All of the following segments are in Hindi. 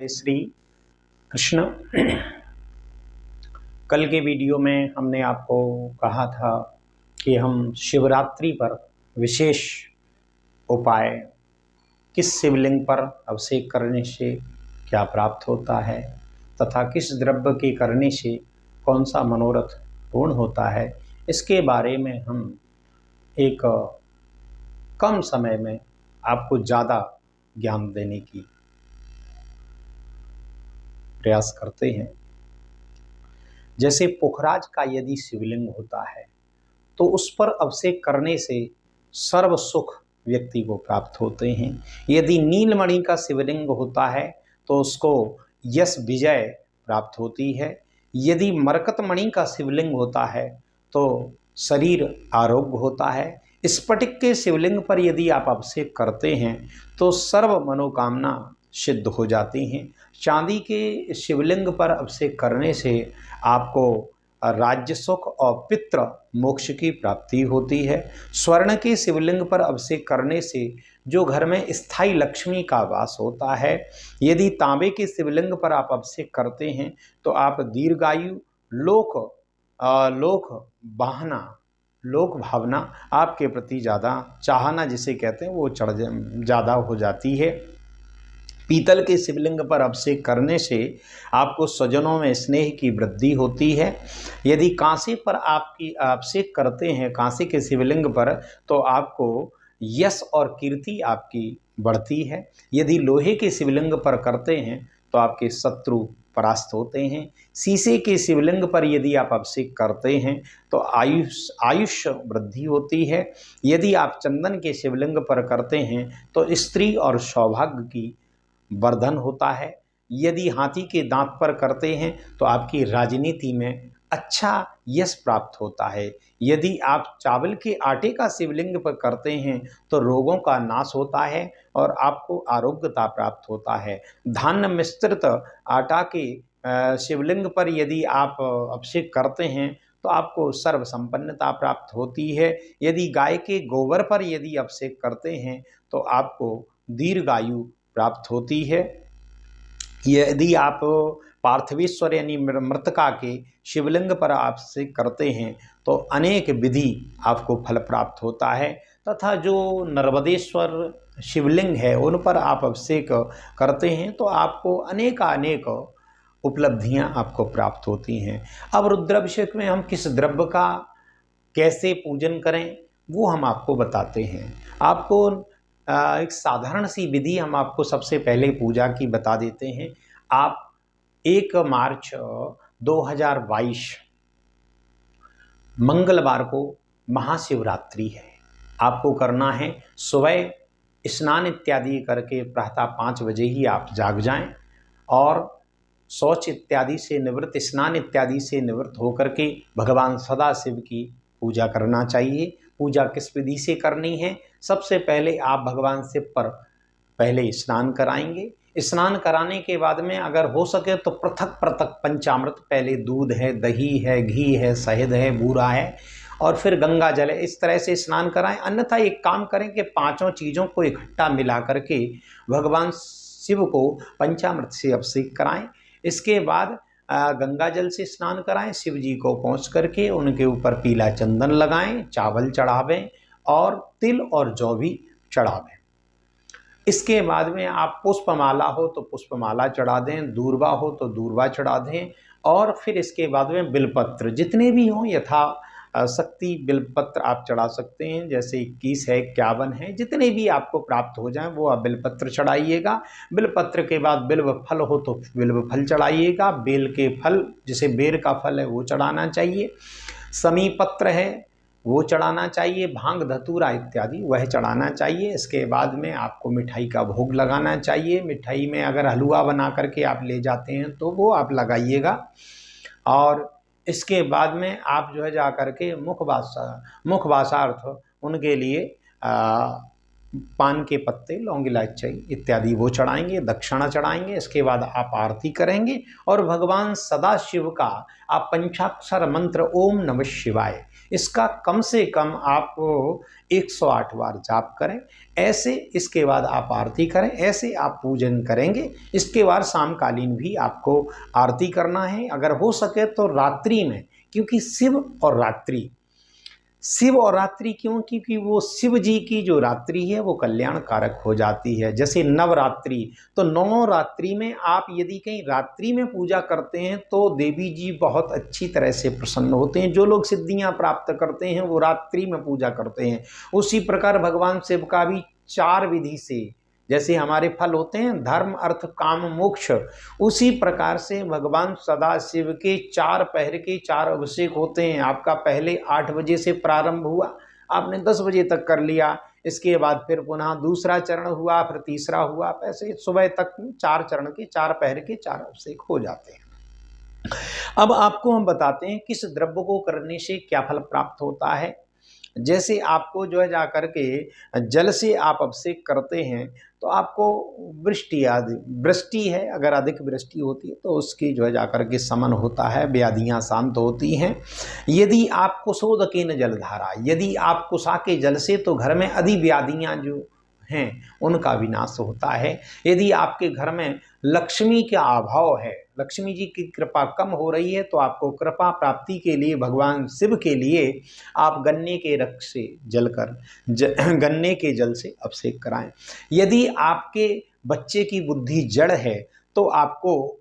श्री कृष्ण। कल के वीडियो में हमने आपको कहा था कि हम शिवरात्रि पर विशेष उपाय किस शिवलिंग पर अभिषेक करने से क्या प्राप्त होता है तथा किस द्रव्य के करने से कौन सा मनोरथ पूर्ण होता है, इसके बारे में हम एक कम समय में आपको ज़्यादा ज्ञान देने की प्रयास करते हैं। जैसे पुखराज का यदि शिवलिंग होता है तो उस पर अभिषेक करने से सर्व सुख व्यक्ति को प्राप्त होते हैं। यदि नीलमणि का शिवलिंग होता है तो उसको यश विजय प्राप्त होती है। यदि मरकतमणि का शिवलिंग होता है तो शरीर आरोग्य होता है। स्फटिक के शिवलिंग पर यदि आप अभिषेक करते हैं तो सर्व मनोकामना सिद्ध हो जाती हैं। चांदी के शिवलिंग पर अभिषेक करने से आपको राज्य सुख और पितृ मोक्ष की प्राप्ति होती है। स्वर्ण के शिवलिंग पर अभिषेक करने से जो घर में स्थायी लक्ष्मी का वास होता है। यदि तांबे के शिवलिंग पर आप अभिषेक करते हैं तो आप दीर्घायु, लोक भावना आपके प्रति ज़्यादा चाहना जिसे कहते हैं वो ज़्यादा हो जाती है। पीतल के शिवलिंग पर अभिषेक करने से आपको स्वजनों में स्नेह की वृद्धि होती है। यदि कांसे पर आपकी अभिषेक करते हैं, कांसे के शिवलिंग पर, तो आपको यश और कीर्ति आपकी बढ़ती है। यदि लोहे के शिवलिंग पर करते हैं तो आपके शत्रु परास्त होते हैं। शीशे के शिवलिंग पर यदि आप अभिषेक करते हैं तो आयुष वृद्धि होती है। यदि आप चंदन के शिवलिंग पर करते हैं तो स्त्री और सौभाग्य की वर्धन होता है। यदि हाथी के दांत पर करते हैं तो आपकी राजनीति में अच्छा यश प्राप्त होता है। यदि आप चावल के आटे का शिवलिंग पर करते हैं तो रोगों का नाश होता है और आपको आरोग्यता प्राप्त होता है। धान्य मिश्रित आटा के शिवलिंग पर यदि आप अभिषेक करते हैं तो आपको सर्व संपन्नता प्राप्त होती है। यदि गाय के गोबर पर यदि अभिषेक करते हैं तो आपको दीर्घायु प्राप्त होती है। यदि आप पार्थिवेश्वर यानी मृतका के शिवलिंग पर अभिषेक करते हैं तो अनेक विधि आपको फल प्राप्त होता है। तथा जो नर्मदेश्वर शिवलिंग है उन पर आप अभिषेक करते हैं तो आपको अनेक उपलब्धियां आपको प्राप्त होती हैं। अब रुद्राभिषेक में हम किस द्रव्य का कैसे पूजन करें वो हम आपको बताते हैं। आपको एक साधारण सी विधि हम आपको सबसे पहले पूजा की बता देते हैं। आप 1 मार्च 2022 मंगलवार को महाशिवरात्रि है। आपको करना है सुबह स्नान इत्यादि करके प्रातः 5 बजे ही आप जाग जाएं और शौच इत्यादि से निवृत्त, स्नान इत्यादि से निवृत्त होकर के भगवान सदाशिव की पूजा करना चाहिए। पूजा किस विधि से करनी है? सबसे पहले आप भगवान शिव पर पहले स्नान कराएंगे। स्नान कराने के बाद में अगर हो सके तो पृथक पृथक पंचामृत, पहले दूध है, दही है, घी है, शहद है, बूरा है और फिर गंगा जल है, इस तरह से स्नान कराएं। अन्यथा एक काम करें कि 5 चीज़ों को इकट्ठा मिला करके भगवान शिव को पंचामृत से अभिषेक कराएं। इसके बाद गंगा जल से स्नान कराएं। शिव जी को पहुँच करके उनके ऊपर पीला चंदन लगाएं, चावल चढ़ावें और तिल और जौ भी चढ़ावें। इसके बाद में आप पुष्पमाला हो तो पुष्पमाला चढ़ा दें, दूर्वा हो तो दूर्वा चढ़ा दें और फिर इसके बाद में बिलपत्र जितने भी हों यथा शक्ति बिलपत्र आप चढ़ा सकते हैं। जैसे 21 है, 51 है, जितने भी आपको प्राप्त हो जाएं वो आप बिलपत्र चढ़ाइएगा। बिलपत्र के बाद बिल्व फल हो तो बिल्व फल चढ़ाइएगा। बेल के फल, जैसे बेर का फल है वो चढ़ाना चाहिए। समी पत्र है वो चढ़ाना चाहिए। भांग धतूरा इत्यादि वह चढ़ाना चाहिए। इसके बाद में आपको मिठाई का भोग लगाना चाहिए। मिठाई में अगर हलवा बना करके आप ले जाते हैं तो वो आप लगाइएगा। और इसके बाद में आप जो है जा करके मुखवासार्थ उनके लिए पान के पत्ते, लौंग इलायची इत्यादि वो चढ़ाएंगे, दक्षिणा चढ़ाएंगे। इसके बाद आप आरती करेंगे और भगवान सदाशिव का आप पंचाक्षर मंत्र ओम नमः शिवाय इसका कम से कम आप 108 बार जाप करें। ऐसे इसके बाद आप आरती करें, ऐसे आप पूजन करेंगे। इसके बाद शामकालीन भी आपको आरती करना है, अगर हो सके तो रात्रि में, क्योंकि शिव और रात्रि क्यों, क्योंकि वो शिव जी की जो रात्रि है वो कल्याण कारक हो जाती है। जैसे नवरात्रि, तो 9 रात्रि में आप यदि कहीं रात्रि में पूजा करते हैं तो देवी जी बहुत अच्छी तरह से प्रसन्न होते हैं। जो लोग सिद्धियां प्राप्त करते हैं वो रात्रि में पूजा करते हैं। उसी प्रकार भगवान शिव का भी 4 विधि से, जैसे हमारे फल होते हैं धर्म अर्थ काम मोक्ष, उसी प्रकार से भगवान सदाशिव के 4 पहर के 4 अभिषेक होते हैं। आपका पहले 8 बजे से प्रारंभ हुआ, आपने 10 बजे तक कर लिया, इसके बाद फिर पुनः दूसरा चरण हुआ, फिर तीसरा हुआ, ऐसे सुबह तक 4 चरण के 4 पहर के 4 अभिषेक हो जाते हैं। अब आपको हम बताते हैं किस द्रव्य को करने से क्या फल प्राप्त होता है। जैसे आपको जो है जाकर के जल से आप अभिषेक करते हैं तो आपको वृष्टि आदि, वृष्टि है, अगर अधिक वृष्टि होती है तो उसकी जो है जाकर के समन होता है, व्याधियां शांत होती हैं। यदि आप कुशोदकेन जलधारा, यदि आप कुशा के जल से, तो घर में अधि व्याधियां जो हैं उनका विनाश होता है। यदि आपके घर में लक्ष्मी का अभाव है, लक्ष्मी जी की कृपा कम हो रही है, तो आपको कृपा प्राप्ति के लिए भगवान शिव के लिए आप गन्ने के रस से गन्ने के जल से अभिषेक कराएं। यदि आपके बच्चे की बुद्धि जड़ है तो आपको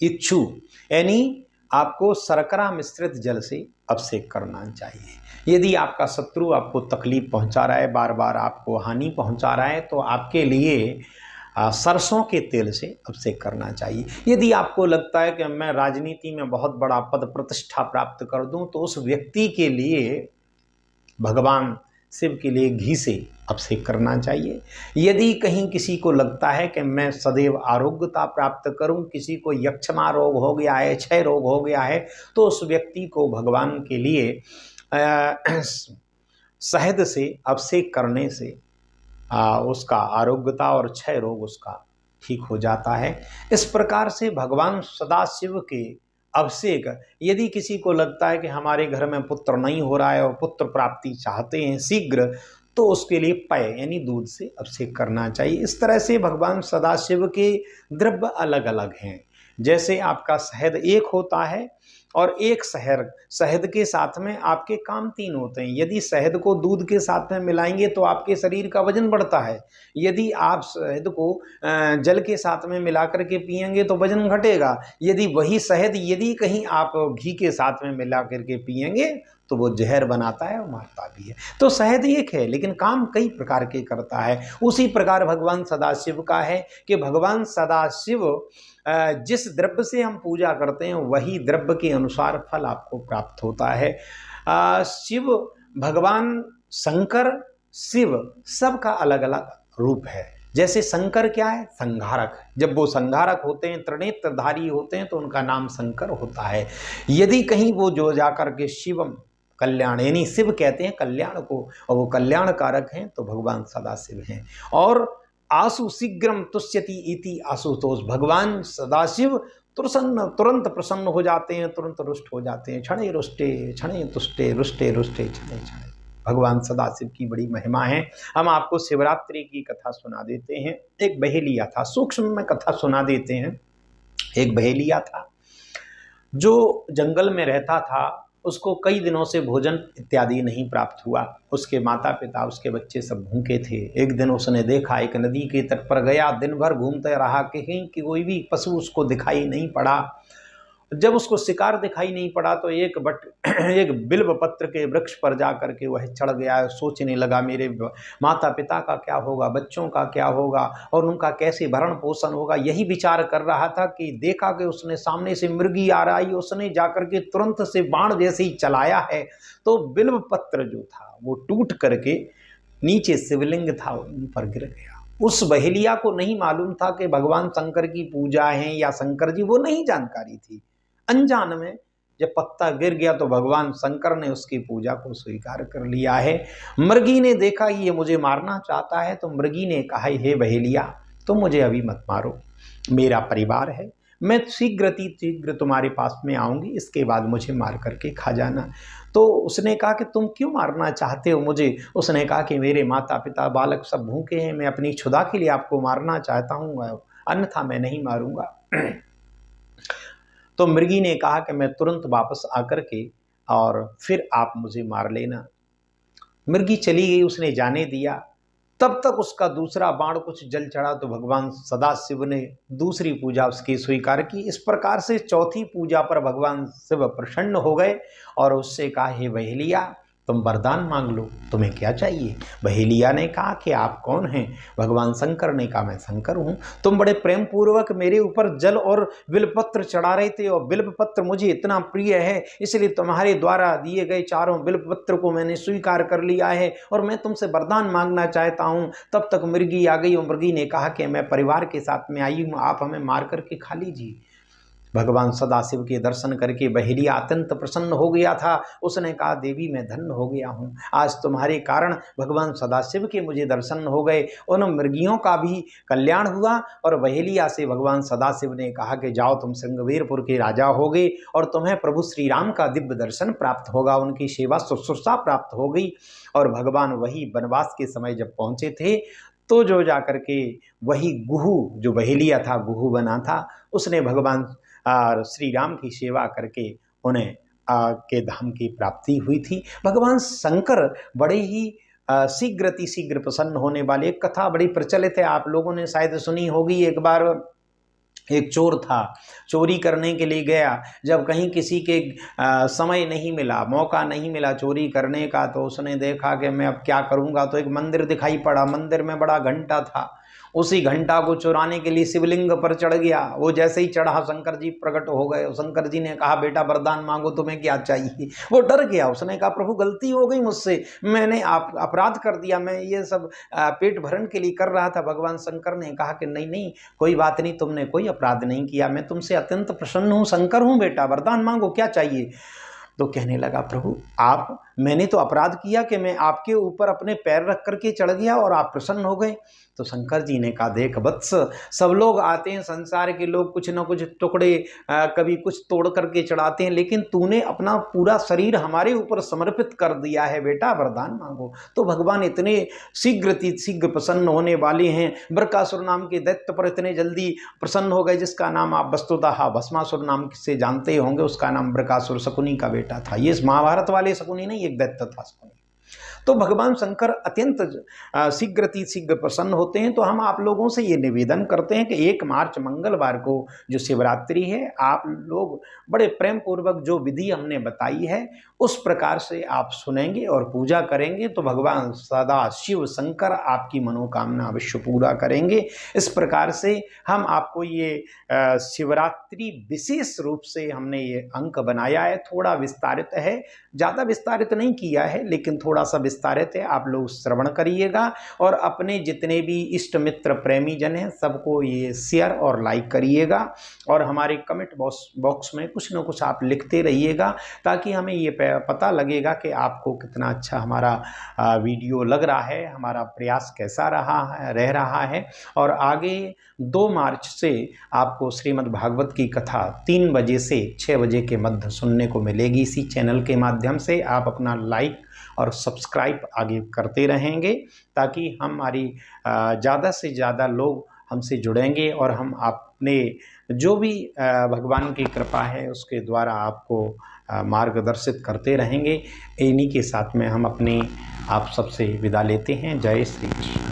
इच्छु यानी आपको शर्करा मिश्रित जल से अभिषेक करना चाहिए। यदि आपका शत्रु आपको तकलीफ पहुंचा रहा है, बार बार आपको हानि पहुंचा रहा है, तो आपके लिए सरसों के तेल से अभिषेक करना चाहिए। यदि आपको लगता है कि मैं राजनीति में बहुत बड़ा पद प्रतिष्ठा प्राप्त कर दूं, तो उस व्यक्ति के लिए भगवान शिव के लिए घी से अभिषेक करना चाहिए। यदि कहीं किसी को लगता है कि मैं सदैव आरोग्यता प्राप्त करूं, किसी को यक्षमा रोग हो गया है, क्षय रोग हो गया है, तो उस व्यक्ति को भगवान के लिए शहद से अभिषेक करने से उसका आरोग्यता और क्षय रोग उसका ठीक हो जाता है। इस प्रकार से भगवान सदाशिव के अभिषेक, यदि किसी को लगता है कि हमारे घर में पुत्र नहीं हो रहा है और पुत्र प्राप्ति चाहते हैं शीघ्र, तो उसके लिए पय यानी दूध से अभिषेक करना चाहिए। इस तरह से भगवान सदाशिव के द्रव्य अलग अलग हैं। जैसे आपका शहद एक होता है और एक शहद के साथ में आपके काम 3 होते हैं। यदि शहद को दूध के साथ में मिलाएंगे तो आपके शरीर का वजन बढ़ता है। यदि आप शहद को जल के साथ में मिला करके पिएंगे तो वजन घटेगा। यदि वही शहद यदि कहीं आप घी के साथ में मिला करके पिएंगे तो वो जहर बनाता है और मारता भी है। तो शहद एक है लेकिन काम कई प्रकार के करता है। उसी प्रकार भगवान सदाशिव का है कि भगवान सदाशिव जिस द्रव्य से हम पूजा करते हैं वही द्रव्य के अनुसार फल आपको प्राप्त होता है। शिव भगवान शंकर शिव सबका अलग अलग रूप है। जैसे शंकर क्या है? संहारक। जब वो संहारक होते हैं, त्रिनेत्रधारी होते हैं, तो उनका नाम शंकर होता है। यदि कहीं वो जो जाकर के शिवम कल्याण यानी शिव कहते हैं कल्याण को, और वो कल्याण कारक हैं, तो भगवान सदाशिव हैं। और आशु शीघ्रम तुष्यति इति आशुतोष, भगवान सदाशिव तुरंत प्रसन्न हो जाते हैं, तुरंत रुष्ट हो जाते हैं। क्षणे रुष्टे क्षणे तुष्टे रुष्टे रुष्टे क्षणे क्षणे। भगवान सदाशिव की बड़ी महिमा है। हम आपको शिवरात्रि की कथा सुना देते हैं। एक बहेलिया था, सूक्ष्म में कथा सुना देते हैं। एक बहेलिया था जो जंगल में रहता था, उसको कई दिनों से भोजन इत्यादि नहीं प्राप्त हुआ। उसके माता पिता, उसके बच्चे सब भूखे थे। एक दिन उसने देखा, एक नदी के तट पर गया, दिन भर घूमते रहा, कहीं कि कोई भी पशु उसको दिखाई नहीं पड़ा। जब उसको शिकार दिखाई नहीं पड़ा तो एक बिल्व पत्र के वृक्ष पर जा करके वह चढ़ गया। सोचने लगा मेरे माता पिता का क्या होगा, बच्चों का क्या होगा और उनका कैसे भरण पोषण होगा। यही विचार कर रहा था कि देखा कि उसने सामने से मृगी आ रही। उसने जाकर के तुरंत से बाण जैसे ही चलाया है तो बिल्व पत्र जो था वो टूट करके नीचे शिवलिंग था उन पर गिर गया। उस बहेलिया को नहीं मालूम था कि भगवान शंकर की पूजा है या शंकर जी, वो नहीं जानकारी थी। अनजान में जब पत्ता गिर गया तो भगवान शंकर ने उसकी पूजा को स्वीकार कर लिया है। मृगी ने देखा ये मुझे मारना चाहता है, तो मृगी ने कहा, हे बहेलिया तुम मुझे अभी मत मारो, मेरा परिवार है, मैं शीघ्र तुम्हारे पास में आऊँगी, इसके बाद मुझे मार करके खा जाना। तो उसने कहा कि तुम क्यों मारना चाहते हो मुझे? उसने कहा कि मेरे माता पिता बालक सब भूखे हैं, मैं अपनी क्षुधा के लिए आपको मारना चाहता हूँ, अन्यथा मैं नहीं मारूंगा। तो मृगी ने कहा कि मैं तुरंत वापस आकर के और फिर आप मुझे मार लेना। मृगी चली गई, उसने जाने दिया। तब तक उसका दूसरा बाण कुछ जल चढ़ा तो भगवान सदाशिव ने दूसरी पूजा उसकी स्वीकार की। इस प्रकार से चौथी पूजा पर भगवान शिव प्रसन्न हो गए और उससे कहा, हे बहेलिया, तुम वरदान मांग लो, तुम्हें क्या चाहिए? बहेलिया ने कहा कि आप कौन हैं? भगवान शंकर ने कहा, मैं शंकर हूँ। तुम बड़े प्रेम पूर्वक मेरे ऊपर जल और बिल्वपत्र चढ़ा रहे थे और बिल्वपत्र मुझे इतना प्रिय है, इसलिए तुम्हारे द्वारा दिए गए चारों बिल्वपत्र को मैंने स्वीकार कर लिया है और मैं तुमसे वरदान मांगना चाहता हूँ। तब तक मृगी आ गई और मृगी ने कहा कि मैं परिवार के साथ में आई हूँ, आप हमें मार करके खा लीजिए। भगवान सदाशिव के दर्शन करके बहेलिया अत्यंत प्रसन्न हो गया था। उसने कहा, देवी मैं धन्य हो गया हूँ, आज तुम्हारे कारण भगवान सदाशिव के मुझे दर्शन हो गए, उन मृगियों का भी कल्याण हुआ। और बहेलिया से भगवान सदाशिव ने कहा कि जाओ, तुम श्रृंगवीरपुर के राजा होगे और तुम्हें प्रभु श्री राम का दिव्य दर्शन प्राप्त होगा, उनकी सेवा शुश्रूषा प्राप्त हो गई। और भगवान वही वनवास के समय जब पहुँचे थे तो जो जाकर के वही गुहू, जो बहेलिया था, गुहू बना था, उसने भगवान श्री राम की सेवा करके उन्हें के धाम की प्राप्ति हुई थी। भगवान शंकर बड़े ही शीघ्र प्रसन्न होने वाले। एक कथा बड़ी प्रचलित है, आप लोगों ने शायद सुनी होगी। एक बार एक चोर था, चोरी करने के लिए गया, जब कहीं किसी के समय नहीं मिला, मौका नहीं मिला चोरी करने का, तो उसने देखा कि मैं अब क्या करूंगा। तो एक मंदिर दिखाई पड़ा, मंदिर में बड़ा घंटा था, उसी घंटा को चुराने के लिए शिवलिंग पर चढ़ गया। वो जैसे ही चढ़ा शंकर जी प्रकट हो गए। शंकर जी ने कहा, बेटा वरदान मांगो, तुम्हें क्या चाहिए? वो डर गया, उसने कहा, प्रभु गलती हो गई मुझसे, मैंने आप अपराध कर दिया, मैं ये सब पेट भरण के लिए कर रहा था। भगवान शंकर ने कहा कि नहीं नहीं, कोई बात नहीं, तुमने कोई अपराध नहीं किया, मैं तुमसे अत्यंत प्रसन्न हूँ, शंकर हूँ, बेटा वरदान मांगो, क्या चाहिए? तो कहने लगा, प्रभु मैंने तो अपराध किया कि मैं आपके ऊपर अपने पैर रख करके चढ़ गया और आप प्रसन्न हो गए। तो शंकर जी ने कहा, देख वत्स, सब लोग आते हैं, संसार के लोग कुछ न कुछ टुकड़े कभी कुछ तोड़ करके चढ़ाते हैं, लेकिन तूने अपना पूरा शरीर हमारे ऊपर समर्पित कर दिया है, बेटा वरदान मांगो। तो भगवान इतने शीघ्र प्रसन्न होने वाले हैं, बृकासुर नाम के दैत्य पर इतने जल्दी प्रसन्न हो गए, जिसका नाम आप वस्तुतः भस्मासुर नाम से जानते होंगे। उसका नाम बृकासुर शकुनी का बेटा था। ये महाभारत वाले शकुनी नहीं, एक दैत्य था शकुनी। तो भगवान शंकर अत्यंत शीघ्र प्रसन्न होते हैं। तो हम आप लोगों से ये निवेदन करते हैं कि 1 मार्च मंगलवार को जो शिवरात्रि है, आप लोग बड़े प्रेम पूर्वक जो विधि हमने बताई है उस प्रकार से आप सुनेंगे और पूजा करेंगे तो भगवान सदा शिव शंकर आपकी मनोकामना अवश्य पूरा करेंगे। इस प्रकार से हम आपको ये शिवरात्रि विशेष रूप से हमने ये अंक बनाया है। थोड़ा विस्तारित है, ज़्यादा विस्तारित नहीं किया है, लेकिन थोड़ा सा विस्तारित है। आप लोग श्रवण करिएगा और अपने जितने भी इष्ट मित्र प्रेमी जन हैं सबको ये शेयर और लाइक करिएगा और हमारे कमेंट बॉक्स में कुछ न कुछ आप लिखते रहिएगा, ताकि हमें ये पता लगेगा कि आपको कितना अच्छा हमारा वीडियो लग रहा है, हमारा प्रयास कैसा रह रहा है। और आगे 2 मार्च से आपको श्रीमद् भागवत की कथा 3 बजे से 6 बजे के मध्य सुनने को मिलेगी इसी चैनल के माध्यम से। आप अपना लाइक और सब्सक्राइब आगे करते रहेंगे, ताकि हमारी ज़्यादा से ज़्यादा लोग हमसे जुड़ेंगे और हम अपने जो भी भगवान की कृपा है उसके द्वारा आपको मार्गदर्शित करते रहेंगे। इन्हीं के साथ में हम अपने आप सबसे विदा लेते हैं। जय श्री कृष्ण।